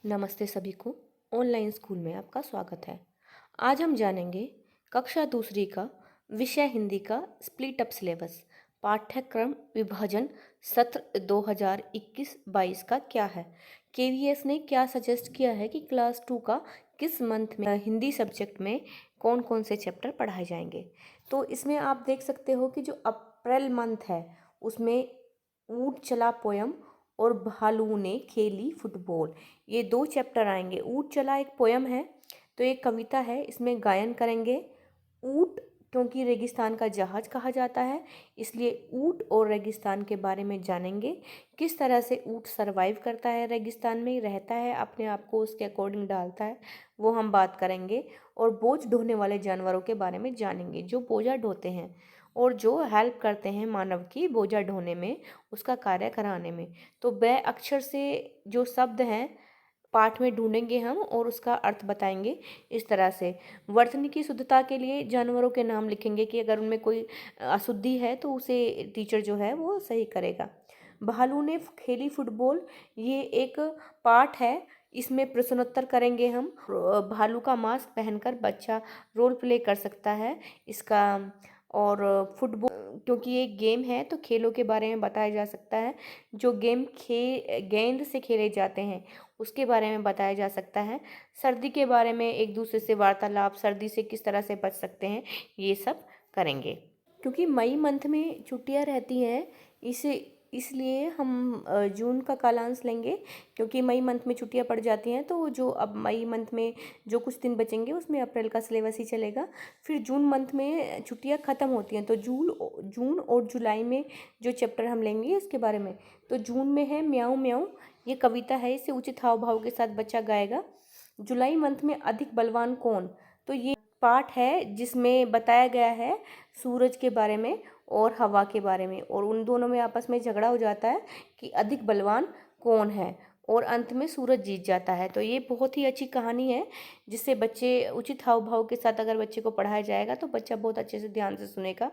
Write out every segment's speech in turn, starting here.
नमस्ते सभी को। ऑनलाइन स्कूल में आपका स्वागत है। आज हम जानेंगे कक्षा दूसरी का विषय हिंदी का स्प्लिट अप सिलेबस पाठ्यक्रम विभाजन सत्र 2021-22 का क्या है। केवीएस ने क्या सजेस्ट किया है कि क्लास 2 का किस मंथ में हिंदी सब्जेक्ट में कौन कौन से चैप्टर पढ़ाए जाएंगे। तो इसमें आप देख सकते हो कि जो अप्रैल मंथ है उसमें ऊंट चला पोयम और भालू ने खेली फुटबॉल, ये दो चैप्टर आएंगे। ऊंट चला एक पोयम है, तो एक कविता है, इसमें गायन करेंगे। ऊंट क्योंकि रेगिस्तान का जहाज कहा जाता है, इसलिए ऊंट और रेगिस्तान के बारे में जानेंगे। किस तरह से ऊंट सरवाइव करता है, रेगिस्तान में रहता है, अपने आप को उसके अकॉर्डिंग डालता है, वो हम बात करेंगे। और बोझ ढोने वाले जानवरों के बारे में जानेंगे जो बोझा ढोते हैं और जो हेल्प करते हैं मानव की बोझा ढोने में, उसका कार्य कराने में। तो ब अक्षर से जो शब्द हैं पाठ में ढूंढेंगे हम और उसका अर्थ बताएंगे। इस तरह से वर्तनी की शुद्धता के लिए जानवरों के नाम लिखेंगे कि अगर उनमें कोई अशुद्धि है तो उसे टीचर जो है वो सही करेगा। भालू ने खेली फुटबॉल, ये एक पाठ है, इसमें प्रश्नोत्तर करेंगे हम। भालू का मास्क पहनकर बच्चा रोल प्ले कर सकता है इसका। और फुटबॉल क्योंकि ये गेम है तो खेलों के बारे में बताया जा सकता है। जो गेम गेंद से खेले जाते हैं उसके बारे में बताया जा सकता है। सर्दी के बारे में एक दूसरे से वार्तालाप, सर्दी से किस तरह से बच सकते हैं, ये सब करेंगे। क्योंकि मई मंथ में छुट्टियां रहती हैं, इसे इसलिए हम जून का कालांश लेंगे। क्योंकि मई मंथ में छुट्टियां पड़ जाती हैं तो जो अब मई मंथ में जो कुछ दिन बचेंगे उसमें अप्रैल का सिलेबस ही चलेगा। फिर जून मंथ में छुट्टियां ख़त्म होती हैं तो जून और जुलाई में जो चैप्टर हम लेंगे उसके बारे में। तो जून में है म्याऊं म्याऊं, ये कविता है, इसे उचित हाव भाव के साथ बच्चा गाएगा। जुलाई मंथ में अधिक बलवान कौन, तो ये पाठ है जिसमें बताया गया है सूरज के बारे में और हवा के बारे में, और उन दोनों में आपस में झगड़ा हो जाता है कि अधिक बलवान कौन है, और अंत में सूरज जीत जाता है। तो ये बहुत ही अच्छी कहानी है जिससे बच्चे उचित हाव भाव के साथ अगर बच्चे को पढ़ाया जाएगा तो बच्चा बहुत अच्छे से ध्यान से सुनेगा।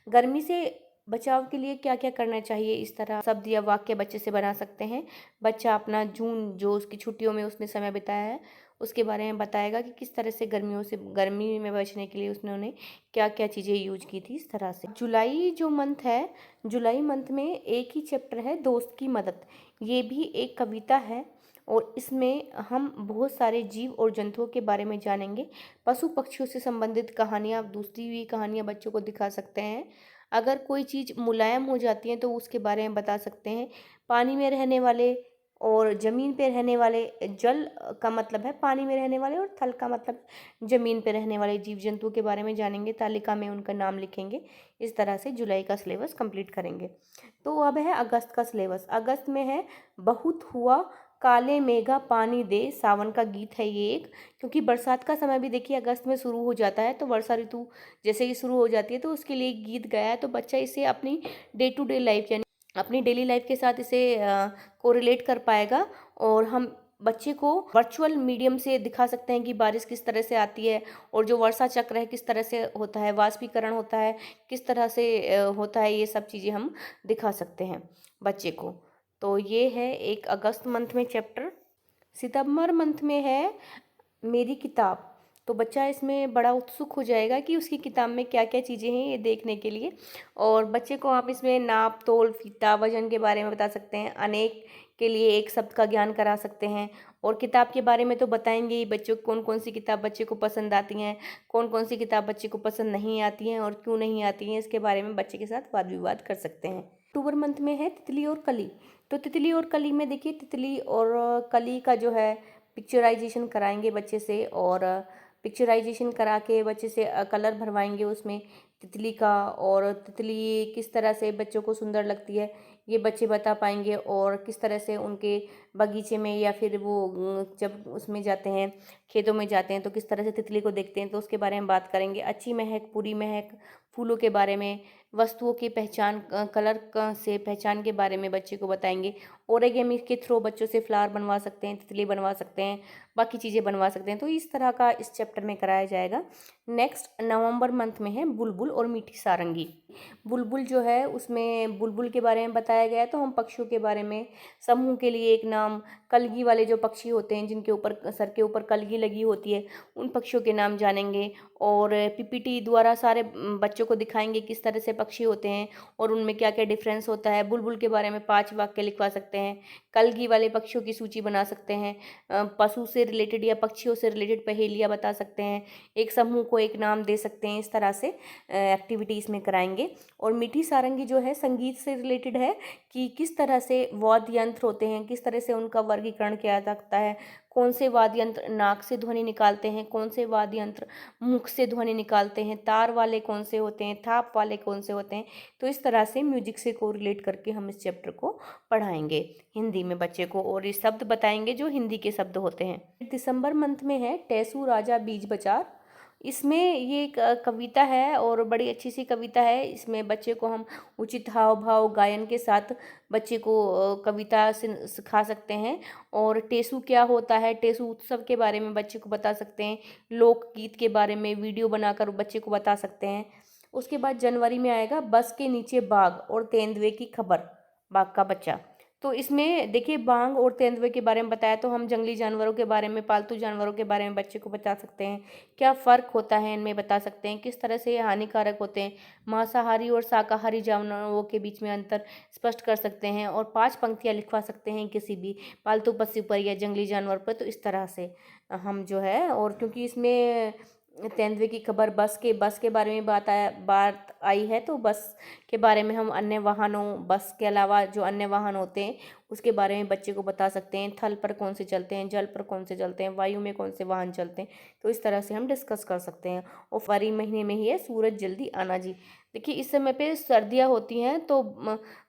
गर्मी से बचाव के लिए क्या क्या करना चाहिए, इस तरह शब्द या वाक्य बच्चे से बना सकते हैं। बच्चा अपना जून जो उसकी छुट्टियों में उसने समय बिताया है उसके बारे में बताएगा कि किस तरह से गर्मी में बचने के लिए उन्होंने क्या क्या चीज़ें यूज की थी। इस तरह से जुलाई जो मंथ है, जुलाई मंथ में एक ही चैप्टर है दोस्त की मदद, ये भी एक कविता है और इसमें हम बहुत सारे जीव और जंतुओं के बारे में जानेंगे। पशु पक्षियों से संबंधित कहानियाँ, दूसरी हुई कहानियाँ बच्चों को दिखा सकते हैं। अगर कोई चीज़ मुलायम हो जाती है तो उसके बारे में बता सकते हैं। पानी में रहने वाले और ज़मीन पे रहने वाले, जल का मतलब है पानी में रहने वाले और थल का मतलब ज़मीन पे रहने वाले जीव जंतुओं के बारे में जानेंगे, तालिका में उनका नाम लिखेंगे। इस तरह से जुलाई का सिलेबस कंप्लीट करेंगे। तो अब है अगस्त का सिलेबस। अगस्त में है बहुत हुआ काले मेघा पानी दे, सावन का गीत है ये एक। क्योंकि बरसात का समय भी देखिए अगस्त में शुरू हो जाता है, तो वर्षा ऋतु जैसे ही शुरू हो जाती है तो उसके लिए एक गीत गाया है। तो बच्चा इसे अपनी डे टू डे लाइफ यानी अपनी डेली लाइफ के साथ इसे कोरिलेट कर पाएगा। और हम बच्चे को वर्चुअल मीडियम से दिखा सकते हैं कि बारिश किस तरह से आती है और जो वर्षा चक्र है किस तरह से होता है, वाष्पीकरण होता है किस तरह से होता है, ये सब चीज़ें हम दिखा सकते हैं बच्चे को। तो ये है एक अगस्त मंथ में चैप्टर। सितंबर मंथ में है मेरी किताब, तो बच्चा इसमें बड़ा उत्सुक हो जाएगा कि उसकी किताब में क्या क्या चीज़ें हैं ये देखने के लिए। और बच्चे को आप इसमें नाप तोल फीता वजन के बारे में बता सकते हैं, अनेक के लिए एक शब्द का ज्ञान करा सकते हैं। और किताब के बारे में तो बताएंगे ही, बच्चों को कौन कौन सी किताब बच्चे को पसंद आती हैं, कौन कौन सी किताब बच्चे को पसंद नहीं आती हैं और क्यों नहीं आती हैं, इसके बारे में बच्चे के साथ वाद विवाद कर सकते हैं। अक्टूबर मंथ में है तितली और कली। तो तितली और कली में देखिए तितली और कली का जो है पिक्चराइजेशन कराएंगे बच्चे से, और पिक्चराइजेशन करा के बच्चे से कलर भरवाएंगे उसमें तितली का, और तितली किस तरह से बच्चों को सुंदर लगती है ये बच्चे बता पाएंगे। और किस तरह से उनके बगीचे में या फिर वो जब उसमें जाते हैं खेतों में जाते हैं तो किस तरह से तितली को देखते हैं, तो उसके बारे में बात करेंगे। अच्छी महक, बुरी महक, फूलों के बारे में, वस्तुओं की पहचान, कलर से पहचान के बारे में बच्चे को बताएंगे। ओरिगेमी के थ्रू बच्चों से फ्लावर बनवा सकते हैं, तितली बनवा सकते हैं, बाकी चीज़ें बनवा सकते हैं। तो इस तरह का इस चैप्टर में कराया जाएगा। नेक्स्ट नवंबर मंथ में है बुलबुल और मीठी सारंगी। बुलबुल जो है उसमें बुलबुल के बारे में बताया गया है, तो हम पक्षियों के बारे में, समूह के लिए एक नाम, कलगी वाले जो पक्षी होते हैं, जिनके ऊपर सर के ऊपर कलगी लगी होती है, उन पक्षियों के नाम जानेंगे। और पीपीटी द्वारा सारे बच्चों को दिखाएंगे किस तरह से पक्षी होते हैं और उनमें क्या क्या डिफरेंस होता है। बुलबुल के बारे में 5 वाक्य लिखवा सकते हैं। कलगी वाले पक्षियों की सूची बना सकते हैं। पशु से रिलेटेड या पक्षियों से रिलेटेड पहेलियाँ बता सकते हैं। एक समूह को एक नाम दे सकते हैं। इस तरह से एक्टिविटीज़ में कराएंगे। और मीठी सारंगी जो है संगीत से रिलेटेड है कि किस तरह से वाद्य यंत्र होते हैं, किस तरह से उनका वर्गीकरण किया जा सकता है। कौन से वाद्य यंत्र नाक से ध्वनि निकालते हैं, कौन से वाद्य यंत्र मुख से ध्वनि निकालते हैं, तार वाले कौन से होते हैं, थाप वाले कौन से होते हैं। तो इस तरह से म्यूजिक से कोरिलेट करके हम इस चैप्टर को पढ़ाएंगे हिंदी में बच्चे को, और ये शब्द बताएंगे जो हिंदी के शब्द होते हैं। दिसंबर मंथ में है टेसू राजा बीज बचार। इसमें ये एक कविता है और बड़ी अच्छी सी कविता है। इसमें बच्चे को हम उचित हाव भाव गायन के साथ बच्चे को कविता से सिखा सकते हैं। और टेसू क्या होता है, टेसू उत्सव के बारे में बच्चे को बता सकते हैं। लोकगीत के बारे में वीडियो बनाकर बच्चे को बता सकते हैं। उसके बाद जनवरी में आएगा बस के नीचे बाघ और तेंदुए की खबर, बाघ का बच्चा। तो इसमें देखिए बाघ और तेंदुए के बारे में बताया, तो हम जंगली जानवरों के बारे में, पालतू जानवरों के बारे में बच्चे को बता सकते हैं। क्या फ़र्क होता है इनमें बता सकते हैं, किस तरह से ये हानिकारक होते हैं। मांसाहारी और शाकाहारी जानवरों के बीच में अंतर स्पष्ट कर सकते हैं। और 5 पंक्तियाँ लिखवा सकते हैं किसी भी पालतू पशु पर या जंगली जानवर पर। तो इस तरह से हम जो है, और क्योंकि इसमें तेंदुए की खबर बस के बारे में बात आई है, तो बस के बारे में हम अन्य वाहनों, बस के अलावा जो अन्य वाहन होते हैं उसके बारे में बच्चे को बता सकते हैं। थल पर कौन से चलते हैं, जल पर कौन से चलते हैं, वायु में कौन से वाहन चलते हैं। तो इस तरह से हम डिस्कस कर सकते हैं। और फरवरी महीने में ही है सूरज जल्दी आना जी। देखिए इस समय पे सर्दियाँ होती हैं, तो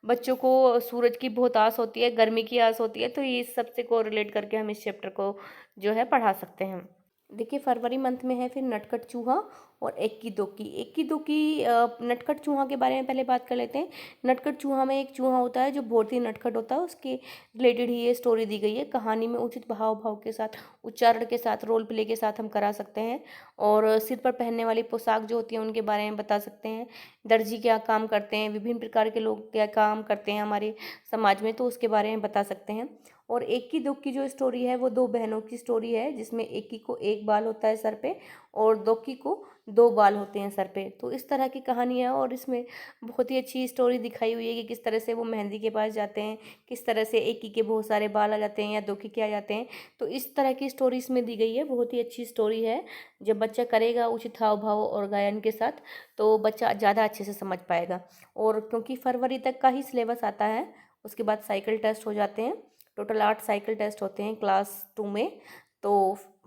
बच्चों को सूरज की बहुत आस होती है, गर्मी की आस होती है। तो ये सबसे को रिलेट करके हम इस चैप्टर को जो है पढ़ा सकते हैं। देखिए फरवरी मंथ में है फिर नटखट चूहा और इक्की दुक्की। इक्की दुक्की नटखट चूहा के बारे में पहले बात कर लेते हैं। नटखट चूहा में एक चूहा होता है जो बहुत ही नटखट होता है, उसके रिलेटेड ही ये स्टोरी दी गई है। कहानी में उचित भाव के साथ, उच्चारण के साथ, रोल प्ले के साथ हम करा सकते हैं। और सिर पर पहनने वाली पोशाक जो होती है उनके बारे में बता सकते हैं। दर्जी क्या काम करते हैं, विभिन्न प्रकार के लोग क्या काम करते हैं हमारे समाज में, तो उसके बारे में बता सकते हैं। और इक्की दुक्की जो स्टोरी है वो 2 बहनों की स्टोरी है, जिसमें इक्की को 1 बाल होता है सर पे और दुक्की को 2 बाल होते हैं सर पे। तो इस तरह की कहानी है और इसमें बहुत ही अच्छी स्टोरी दिखाई हुई है कि किस तरह से वो मेहंदी के पास जाते हैं, किस तरह से इक्की के बहुत सारे बाल आ जाते हैं या दुक्की के आ जाते हैं। तो इस तरह की स्टोरी इसमें दी गई है। बहुत ही अच्छी स्टोरी है। जब बच्चा करेगा उचित हाव भाव और गायन के साथ, तो बच्चा ज़्यादा अच्छे से समझ पाएगा। और क्योंकि फरवरी तक का ही सिलेबस आता है, उसके बाद साइकिल टेस्ट हो जाते हैं। टोटल 8 साइकिल टेस्ट होते हैं क्लास 2 में। तो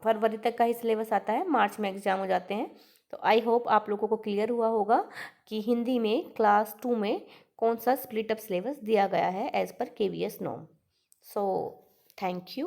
फरवरी तक का ही सिलेबस आता है, मार्च में एग्ज़ाम हो जाते हैं। तो आई होप आप लोगों को क्लियर हुआ होगा कि हिंदी में क्लास 2 में कौन सा स्प्लिट अप सिलेबस दिया गया है as per KVS norm. So thank you.